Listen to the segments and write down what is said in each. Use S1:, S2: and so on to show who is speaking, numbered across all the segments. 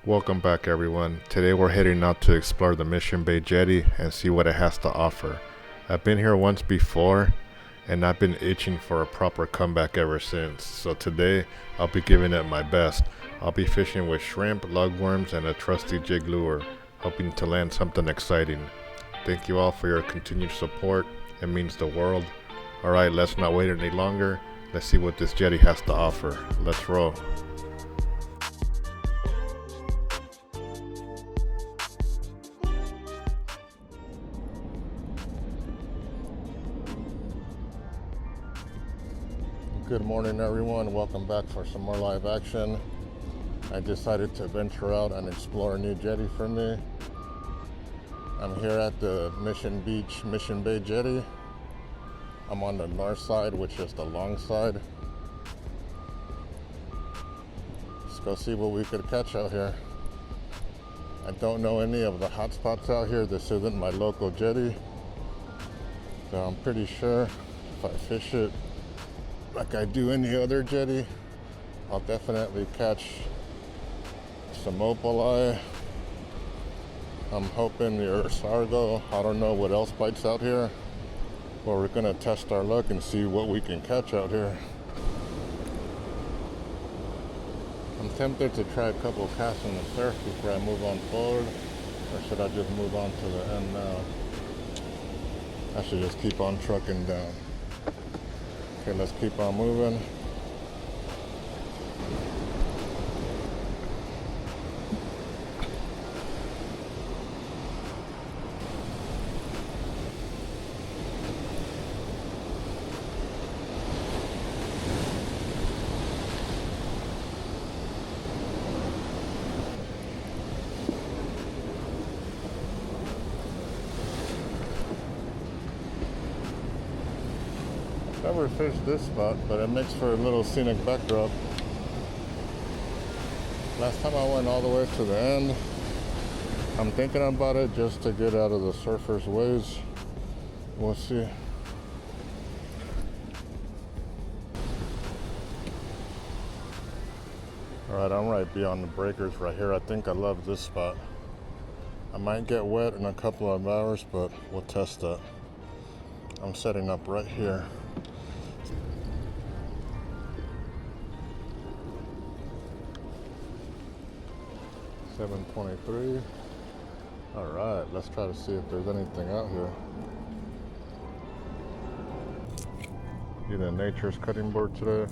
S1: Welcome back, everyone. Today we're heading out to explore the Mission Bay Jetty and see what it has to offer. I've been here once before and I've been itching for a proper comeback ever since. So today I'll be giving it my best. I'll be fishing with shrimp, lugworms, and a trusty jig lure, hoping to land something exciting. Thank you all for your continued support. It means the world. Alright, let's not wait any longer. Let's see what this jetty has to offer. Let's roll. Good morning, everyone. Welcome back for some more live action. I decided to venture out and explore a new jetty for me. I'm here at the Mission Bay Jetty. I'm on the north side, which is the long side. Let's go see what we could catch out here. I don't know any of the hot spots out here. This isn't my local jetty, so I'm pretty sure if I fish it like I do any other jetty, I'll definitely catch some opaleye. I'm hoping the sargo. I don't know what else bites out here, but we're gonna test our luck and see what we can catch out here. I'm tempted to try a couple casts on the surf before I move on forward, or should I just move on to the end now? I should just keep on trucking down. Okay, let's keep on moving. Never fished this spot, but it makes for a little scenic backdrop. Last time I went all the way to the end. I'm thinking about it just to get out of the surfers' ways. We'll see. Alright, I'm right beyond the breakers right here. I think I love this spot. I might get wet in a couple of hours, but we'll test that. I'm setting up right here. $7.23. All right, let's try to see if there's anything out here. Either nature's cutting board today.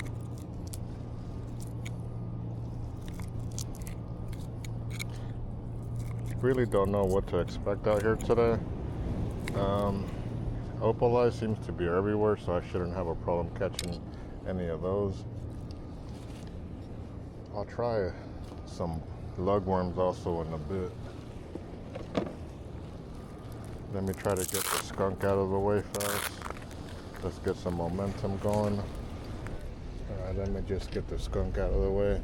S1: Really don't know what to expect out here today. Opaleye seems to be everywhere, so I shouldn't have a problem catching any of those. I'll try some lugworms also in a bit. Let me try to get the skunk out of the way fast. Let's get some momentum going. Alright, let me just get the skunk out of the way.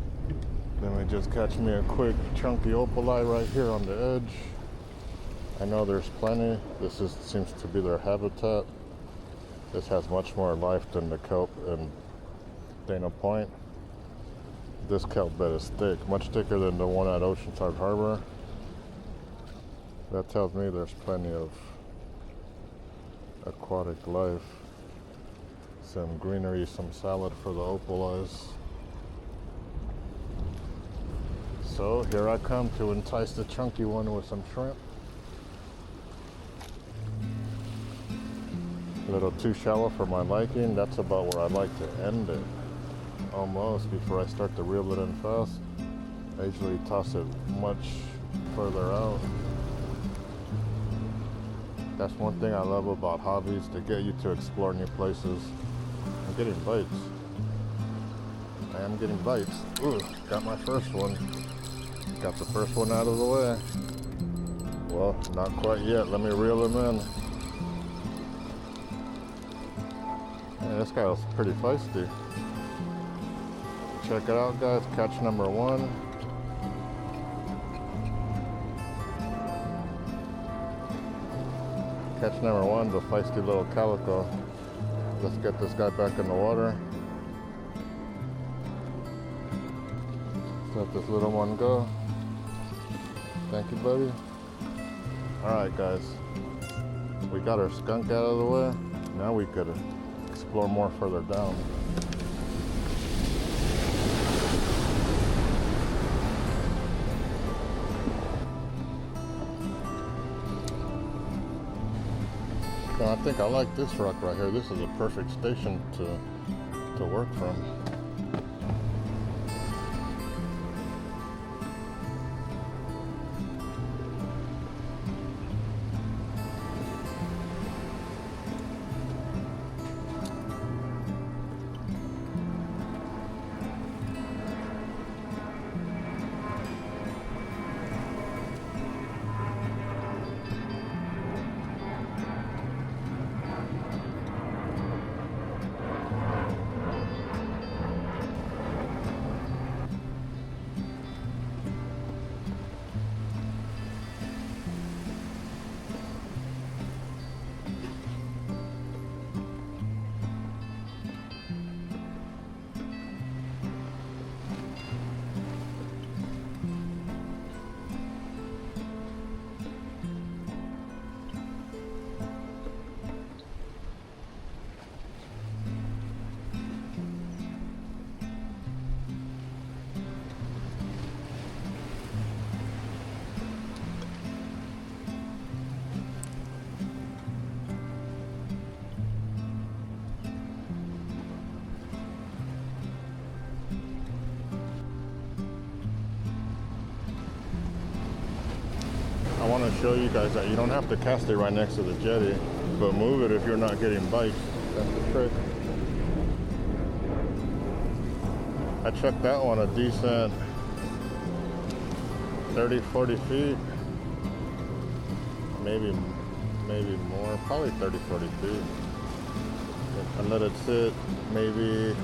S1: Let me just catch me a quick chunky opaleye right here on the edge. I know there's plenty. Seems to be their habitat. This has much more life than the kelp in Dana Point. This kelp bed is thick, much thicker than the one at Oceanside Harbor. That tells me there's plenty of aquatic life. Some greenery, some salad for the opaleyes. So here I come to entice the chunky one with some shrimp. A little too shallow for my liking. That's about where I like to end it. Almost before I start to reel it in fast. I usually toss it much further out. That's one thing I love about hobbies, to get you to explore new places. I'm getting bites. I am getting bites. Ooh, got my first one. Got the first one out of the way. Well, not quite yet. Let me reel him in. Man, this guy was pretty feisty. Check it out, guys. Catch number one. Catch number one, the feisty little calico. Let's get this guy back in the water. Let this little one go. Thank you, buddy. Alright, guys. We got our skunk out of the way. Now we could explore more further down. So I think I like this rock right here. This is a perfect station to work from. I want to show you guys that you don't have to cast it right next to the jetty, but move it if you're not getting bites. That's the trick. I checked that one a decent 30, 40 feet. Maybe more, probably 30, 40 feet. And let it sit maybe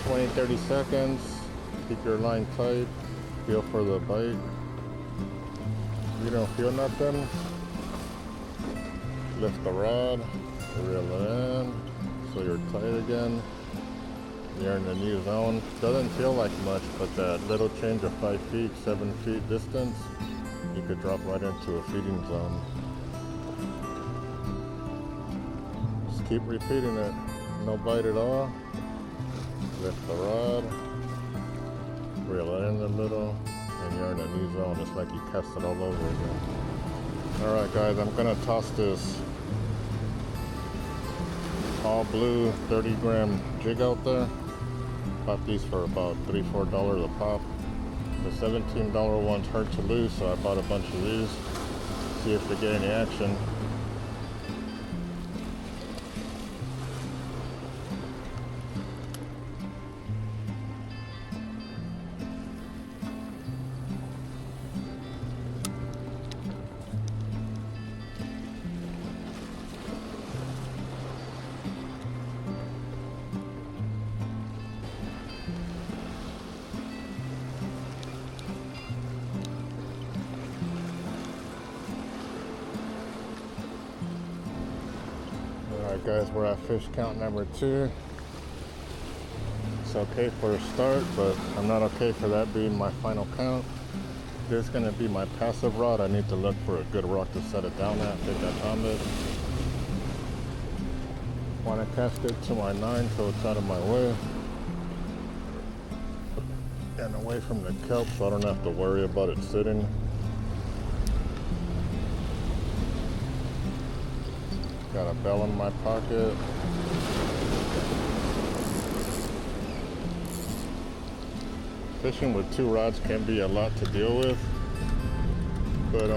S1: 20, 30 seconds. Keep your line tight. Feel for the bite. If you don't feel nothing, lift the rod, reel it in, so you're tight again. You're in the new zone. Doesn't feel like much, but that little change of 5 feet, 7 feet distance, you could drop right into a feeding zone. Just keep repeating it. No bite at all. Lift the rod, reel it in the middle, and you're in a new zone. It's like you cast it all over again. Alright guys, I'm gonna toss this all blue 30-gram jig out there. Bought these for about $3-4 a pop. The $17 ones hurt to lose, so I bought a bunch of these. See if they get any action. Alright guys, we're at fish count number 2. It's okay for a start, but I'm not okay for that being my final count. This is going to be my passive rod. I need to look for a good rock to set it down at, take that on it. Want to cast it to my 9 so it's out of my way. And away from the kelp so I don't have to worry about it sitting. Got a bell in my pocket. Fishing with 2 rods can be a lot to deal with, but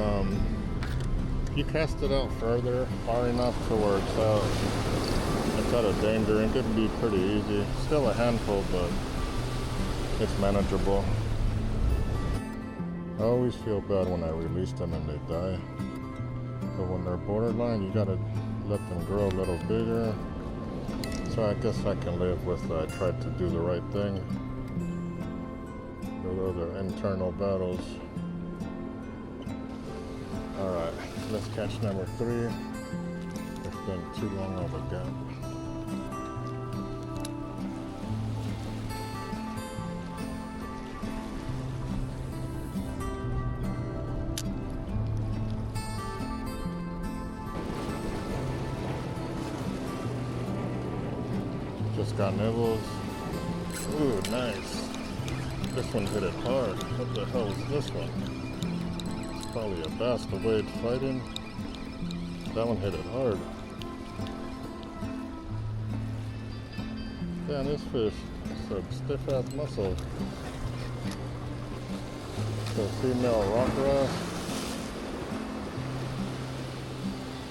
S1: if you cast it out further, far enough to where it's out of danger, it can be pretty easy. Still a handful, but it's manageable. I always feel bad when I release them and they die, but when they're borderline, you gotta let them grow a little bigger. So I guess I can live with I tried to do the right thing. Those are internal battles. Alright, let's catch number 3. It's been too long of a gap. Just got nibbles. Ooh, nice. This one hit it hard. What the hell is this one? It's probably a bass the way it's fighting. That one hit it hard. Damn, this fish is a stiff ass muscle. The female rock wrasse.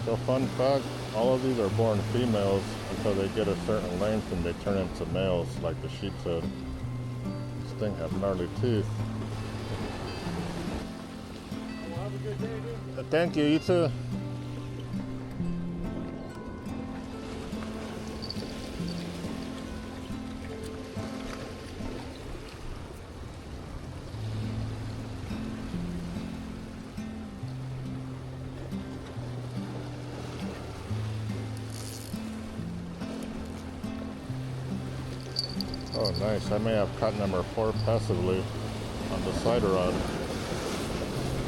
S1: So fun fact, all of these are born females until they get a certain length and they turn into males like the sheepshead. This thing have gnarly teeth.
S2: Well, have a good day, dude.
S1: Thank you, you too. Oh, nice. I may have caught number 4 passively on the side rod.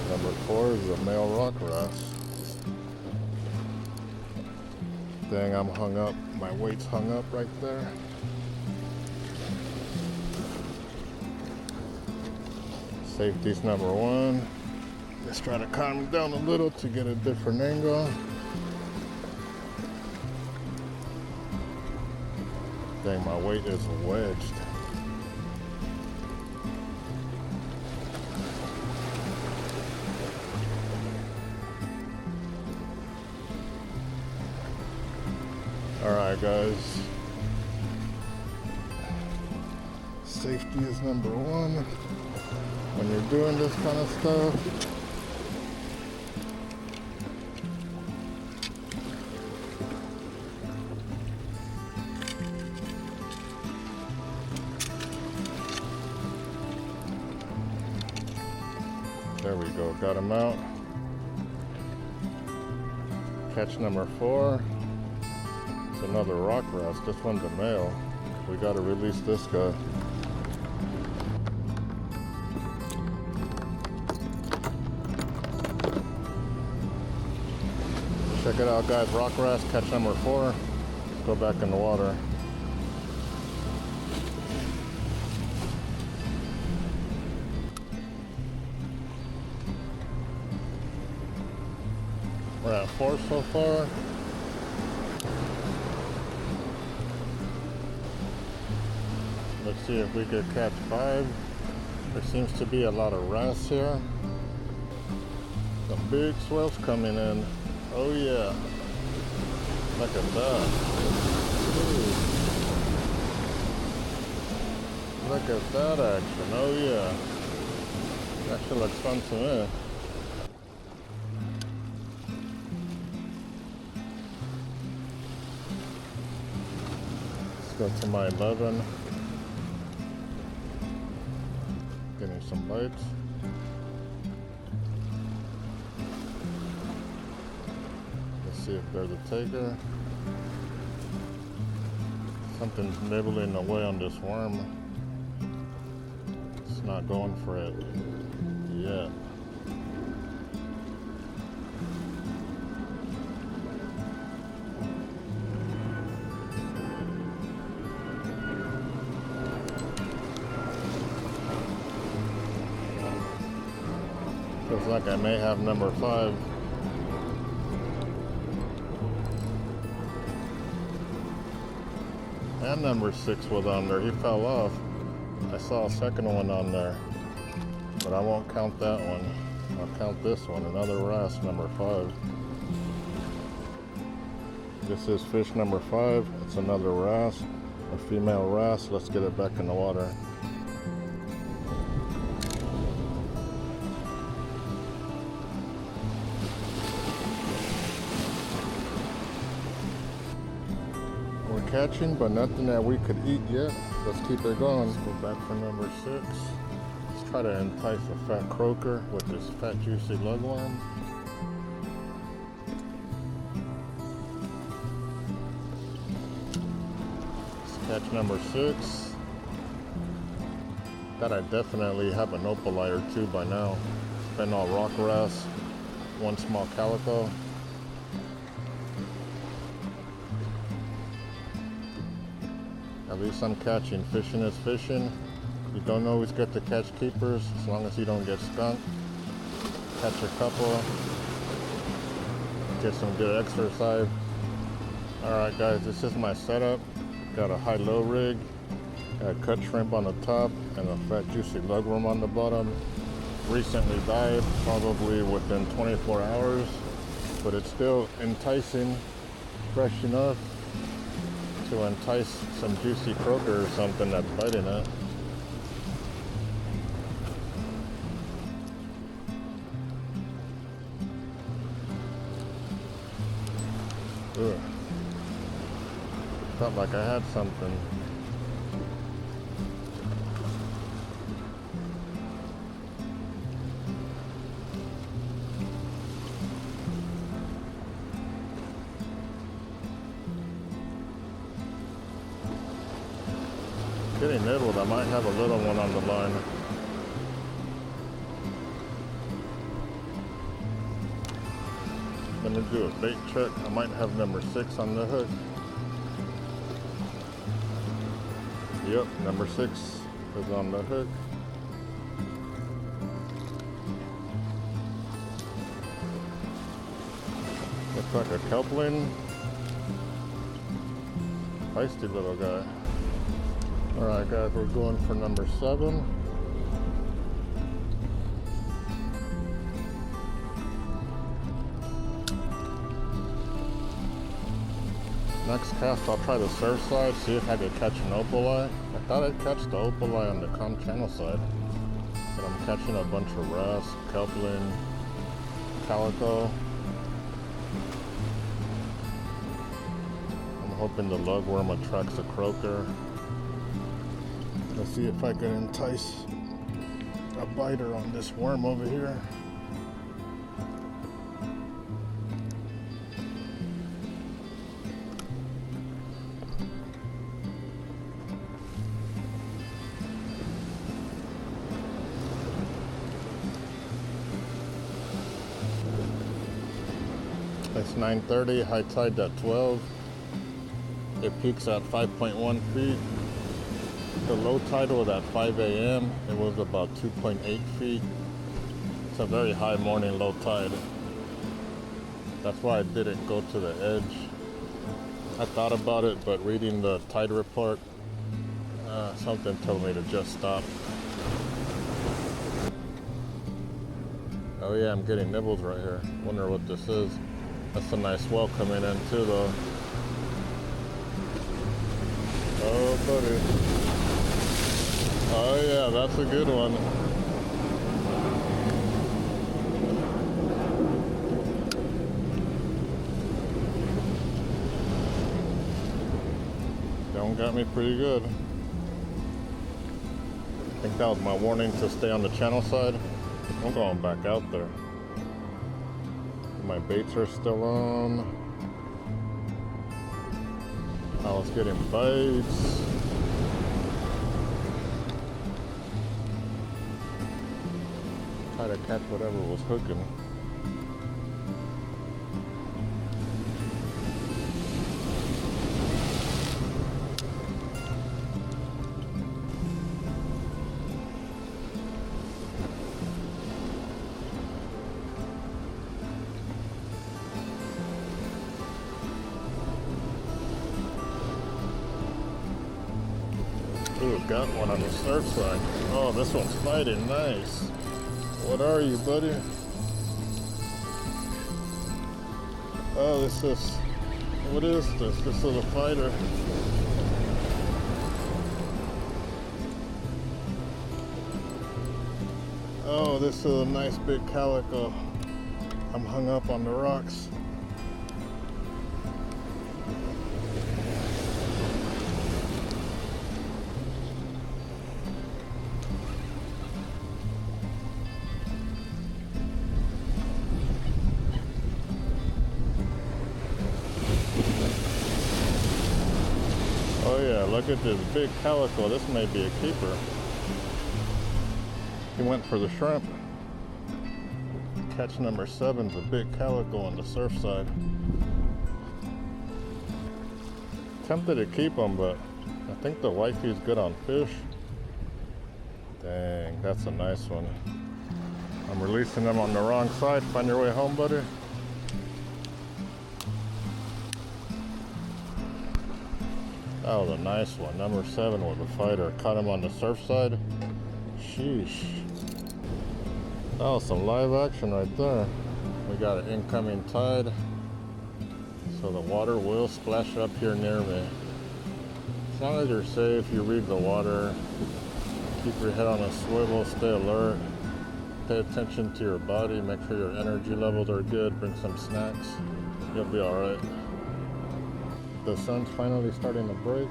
S1: Number 4 is a male rock wrasse. Dang, I'm hung up. My weight's hung up right there. Safety's number 1. Let's try to calm him down a little to get a different angle. Dang, my weight is wedged. Alright guys, safety is number 1 when you're doing this kind of stuff. There we go, got him out. Catch number 4. It's another rock wrasse. This one's a male. We gotta release this guy. Check it out guys, rock wrasse, catch number 4. Let's go back in the water. We're at 4 so far. Let's see if we could catch 5. There seems to be a lot of wrasse here. Some big swells coming in. Oh yeah. Look at that. Ooh. Look at that action. Oh yeah. Actually looks fun to me. Go to my 11. Getting some bites. Let's see if they're the taker. Something's nibbling away on this worm. It's not going for it yet. Looks like I may have number 5. And number 6 was on there. He fell off. I saw a second one on there. But I won't count that one. I'll count this one. Another wrasse, number 5. This is fish number 5. It's another wrasse. A female wrasse. Let's get it back in the water. Catching, but nothing that we could eat yet. Let's keep it going. Let's go back for number 6. Let's try to entice a fat croaker with this fat juicy lugworm. Let's catch number 6. That I definitely have an opalite or 2 by now. It's been all rock wrasse, 1 small calico. At least I'm catching. Fishing is fishing. You don't always get to catch keepers as long as you don't get skunked. Catch a couple. Get some good exercise. Alright guys, this is my setup. Got a high-low rig. Got cut shrimp on the top and a fat juicy lugworm on the bottom. Recently died, probably within 24 hours. But it's still enticing, fresh enough to entice some juicy croaker or something that's biting it. Ugh. Felt like I had something. Getting nibbled, I might have a little one on the line. Let me do a bait check. I might have number 6 on the hook. Yep, number 6 is on the hook. Looks like a kelpling. Feisty little guy. Alright guys, we're going for number 7. Next cast, I'll try the surf side, see if I could catch an opaleye. I thought I'd catch the opaleye on the calm channel side, but I'm catching a bunch of wrasse, kelpling, calico. I'm hoping the lugworm attracts a croaker. Let's see if I can entice a biter on this worm over here. It's 9:30, high tide at 12. It peaks at 5.1 feet. The low tide was at 5 a.m. It was about 2.8 feet. It's a very high morning low tide. That's why I didn't go to the edge. I thought about it, but reading the tide report, something told me to just stop. Oh yeah, I'm getting nibbles right here. Wonder what this is. That's a nice swell coming in too though. Oh buddy. Oh yeah, that's a good one. That one got me pretty good. I think that was my warning to stay on the channel side. I'm going back out there. My baits are still on. I was getting bites. Try to catch whatever was hooking. Ooh, got one on the surf side. Oh, this one's fighting nice. What are you, buddy? Oh, this is, what is this? This is a fighter. Oh, this is a nice big calico. I'm hung up on the rocks. Oh yeah, look at this big calico. This may be a keeper. He went for the shrimp. Catch number 7's a big calico on the surf side. Tempted to keep him, but I think the wifey's good on fish. Dang, that's a nice one. I'm releasing them on the wrong side. Find your way home, buddy. That was a nice one. Number 7 with a fighter. Caught him on the surf side. Sheesh. That was some live action right there. We got an incoming tide, so the water will splash up here near me. As long as you're safe, you read the water, keep your head on a swivel, stay alert, pay attention to your body, make sure your energy levels are good, bring some snacks, you'll be alright. The sun's finally starting to break.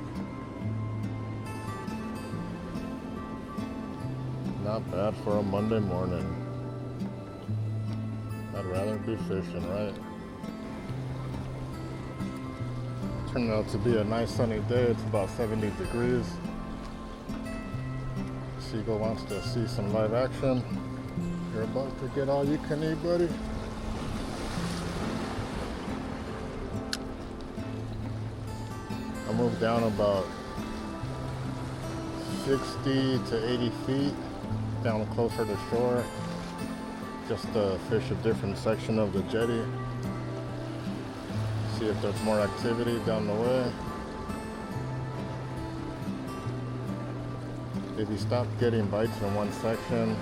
S1: Not bad for a Monday morning. I'd rather be fishing, right? Turned out to be a nice sunny day. It's about 70 degrees. Seagull wants to see some live action. You're about to get all you can eat, buddy. I moved down about 60 to 80 feet down closer to shore, just to fish a different section of the jetty, see if there's more activity down the way. If you stop getting bites in one section,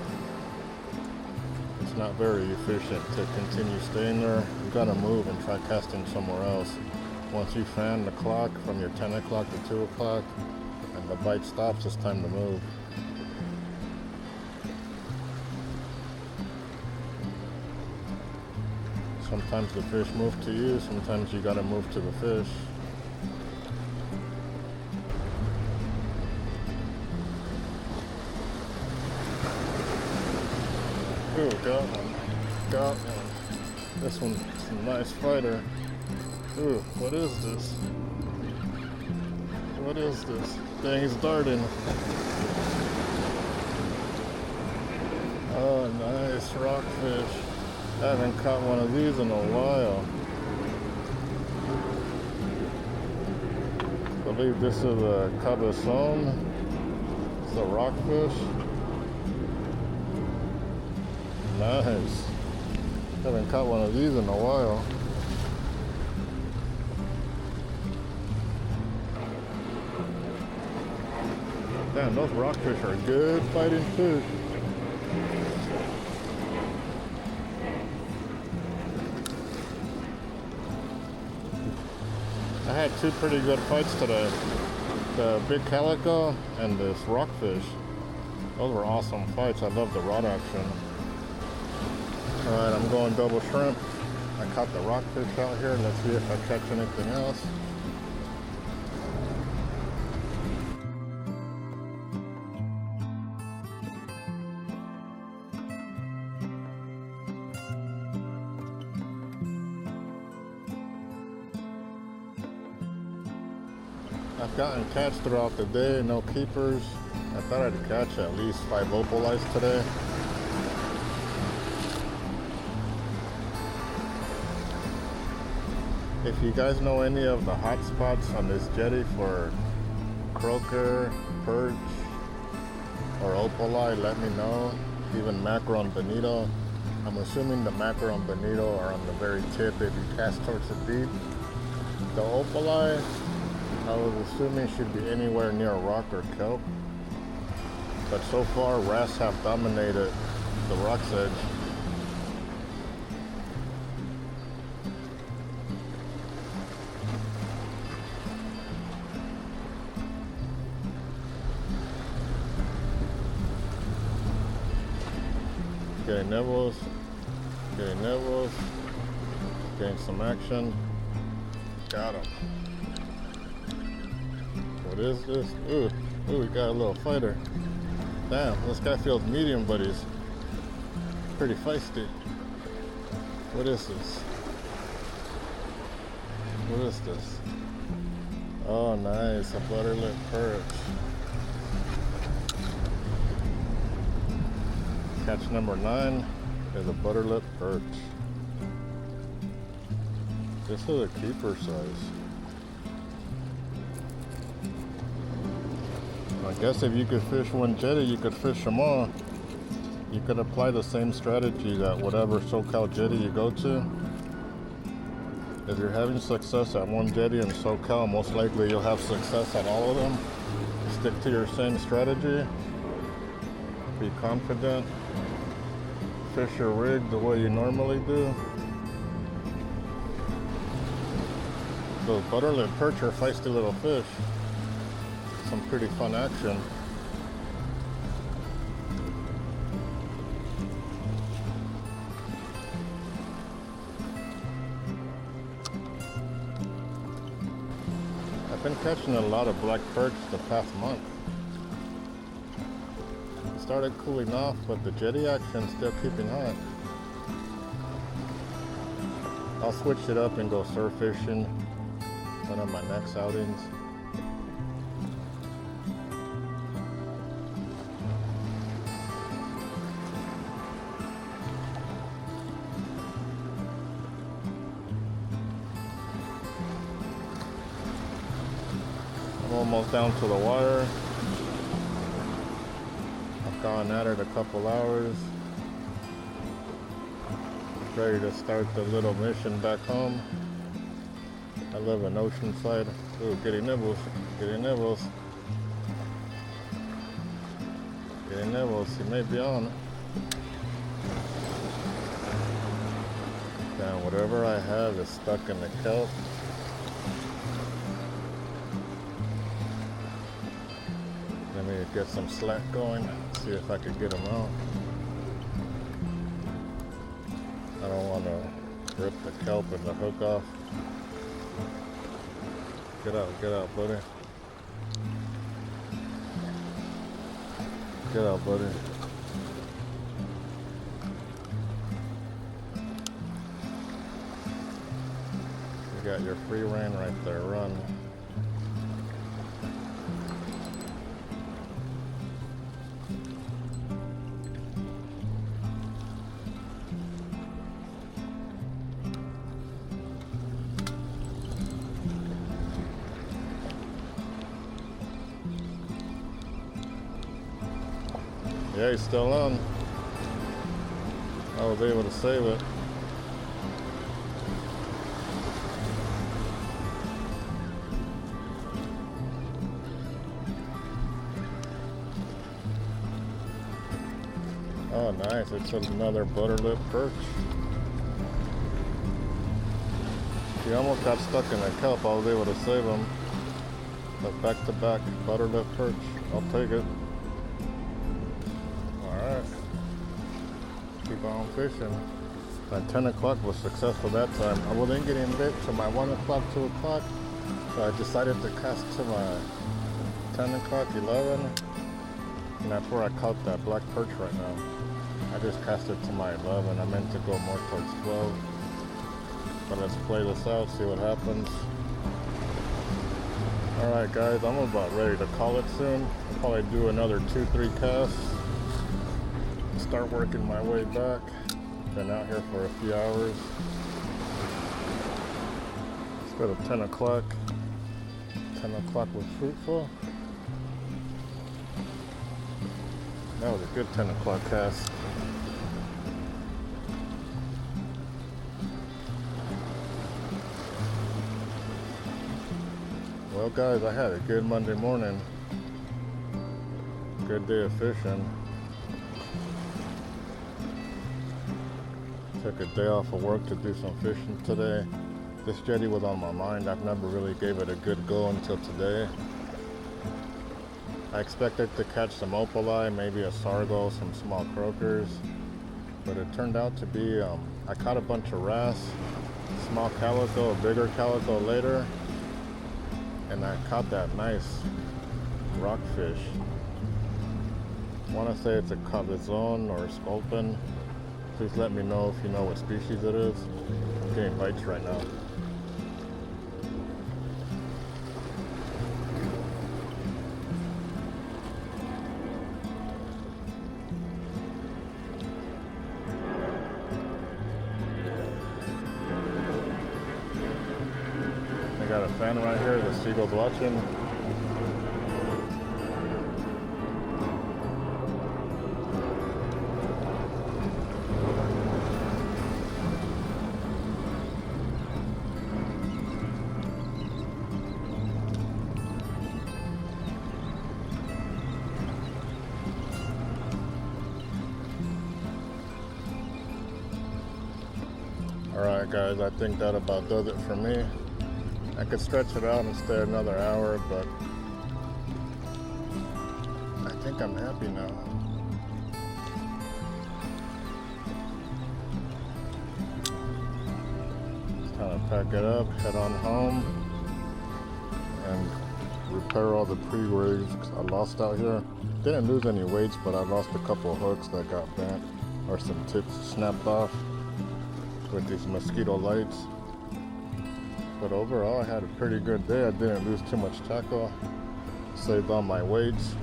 S1: it's not very efficient to continue staying there. You gotta move and try casting somewhere else. Once you fan the clock from your 10 o'clock to 2 o'clock and the bite stops, it's time to move. Sometimes the fish move to you, sometimes you gotta move to the fish. Ooh, got one. Got one. This one's a nice fighter. Ooh, what is this? What is this? Dang, he's darting. Oh, nice rockfish. I haven't caught one of these in a while. I believe this is a cabezon. It's a rockfish. Nice. Haven't caught one of these in a while. Damn, those rockfish are good fighting fish. I had two pretty good fights today. The big calico and this rockfish. Those were awesome fights. I love the rod action. Alright, I'm going double shrimp. I caught the rockfish out here. Let's see if I catch anything else. I've gotten catch throughout the day, no keepers. I thought I'd catch at least 5 opalites today. If you guys know any of the hot spots on this jetty for croaker, perch, or opalite, let me know. Even mackerel and bonito. I'm assuming the mackerel and bonito are on the very tip if you cast towards the deep. The opalite, I was assuming should be anywhere near a rock or kelp. But so far, wrasse have dominated the rock's edge. Getting nibbles, getting some action. Got him. What is this? Ooh, we got a little fighter. Damn, this guy feels medium, but he's pretty feisty. What is this? What is this? Oh, nice, a butterlip perch. Catch number 9 is a butterlip perch. This is a keeper size. I guess if you could fish one jetty, you could fish them all. You could apply the same strategy that whatever SoCal jetty you go to. If you're having success at one jetty in SoCal, most likely you'll have success at all of them. Stick to your same strategy. Be confident. Fish your rig the way you normally do. Those butterlip perch are feisty little fish. Some pretty fun action. I've been catching a lot of black perch the past month. It started cooling off, but the jetty action's still keeping hot. I'll switch it up and go surf fishing one of my next outings. I'm almost down to the wire. I've gone at it a couple hours. Ready to start the little mission back home. I live in Oceanside. Ooh, getting nibbles, getting nibbles. Getting nibbles, he may be on. Damn, whatever I have is stuck in the kelp. Let me get some slack going, see if I could get him out. I don't want to rip the kelp and the hook off. Get out, buddy. Get out, buddy. You got your free rein right there, run. Yeah, he's still on. I was able to save it. Oh, nice. It's another butterlip perch. He almost got stuck in the kelp. I was able to save him. But back-to-back butterlip perch. I'll take it. Keep on fishing. My 10 o'clock was successful that time. I wasn't getting bit till my 1 o'clock, 2 o'clock. So I decided to cast to my 10 o'clock, 11. And that's where I caught that black perch right now. I just cast it to my 11. I meant to go more towards 12. But let's play this out, see what happens. Alright guys, I'm about ready to call it soon. I'll probably do another 2-3 casts. Start working my way back. Been out here for a few hours. Let's go to 10 o'clock. 10 o'clock was fruitful. That was a good 10 o'clock cast. Well guys, I had a good Monday morning. Good day of fishing. Took a day off of work to do some fishing today. This jetty was on my mind. I've never really gave it a good go until today. I expected to catch some opali, maybe a sargo, some small croakers, but it turned out to be, I caught a bunch of wrasse, small calico, a bigger calico later, and I caught that nice rockfish. I want to say it's a cabezon or a sculpin. Please let me know if you know what species it is. I'm getting bites right now. I got a fan right here. The seagull's watching. Alright guys, I think that about does it for me. I could stretch it out and stay another hour, but I think I'm happy now. It's time to pack it up, head on home, and repair all the pre-rigs I lost out here. Didn't lose any weights, but I lost a couple of hooks that got bent, or some tips snapped off with these mosquito lights. But overall, I had a pretty good day. I didn't lose too much tackle, saved all my weights.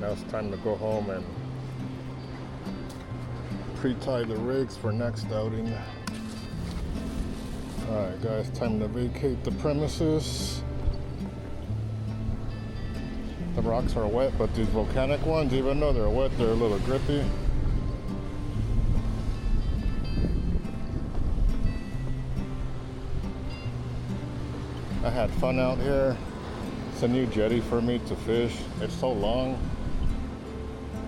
S1: Now it's time to go home and pre-tie the rigs for next outing. Alright guys, time to vacate the premises. The rocks are wet, but these volcanic ones, even though they're wet, they're a little grippy. I had fun out here. It's a new jetty for me to fish. It's so long.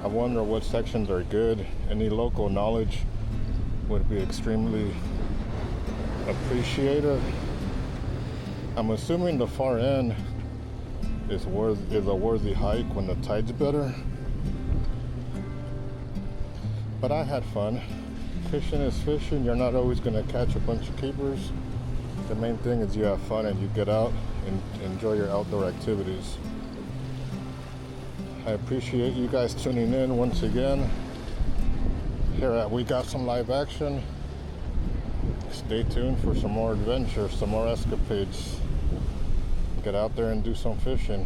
S1: I wonder what sections are good. Any local knowledge would be extremely appreciated. I'm assuming the far end is a worthy hike when the tide's better. But I had fun. Fishing is fishing. You're not always going to catch a bunch of keepers. The main thing is you have fun and you get out and enjoy your outdoor activities. I appreciate you guys tuning in once again. Here at We Got Some Live Action. Stay tuned for some more adventures, some more escapades. Get out there and do some fishing.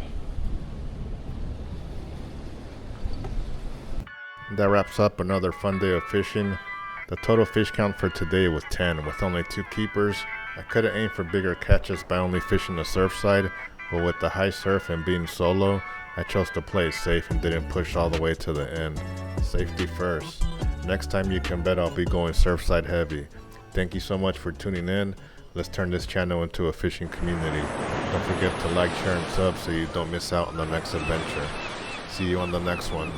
S1: That wraps up another fun day of fishing. The total fish count for today was 10 with only 2 keepers. I could have aimed for bigger catches by only fishing the surf side, but with the high surf and being solo, I chose to play it safe and didn't push all the way to the end. Safety first. Next time you can bet I'll be going surf side heavy. Thank you so much for tuning in. Let's turn this channel into a fishing community. Don't forget to like, share, and sub so you don't miss out on the next adventure. See you on the next one.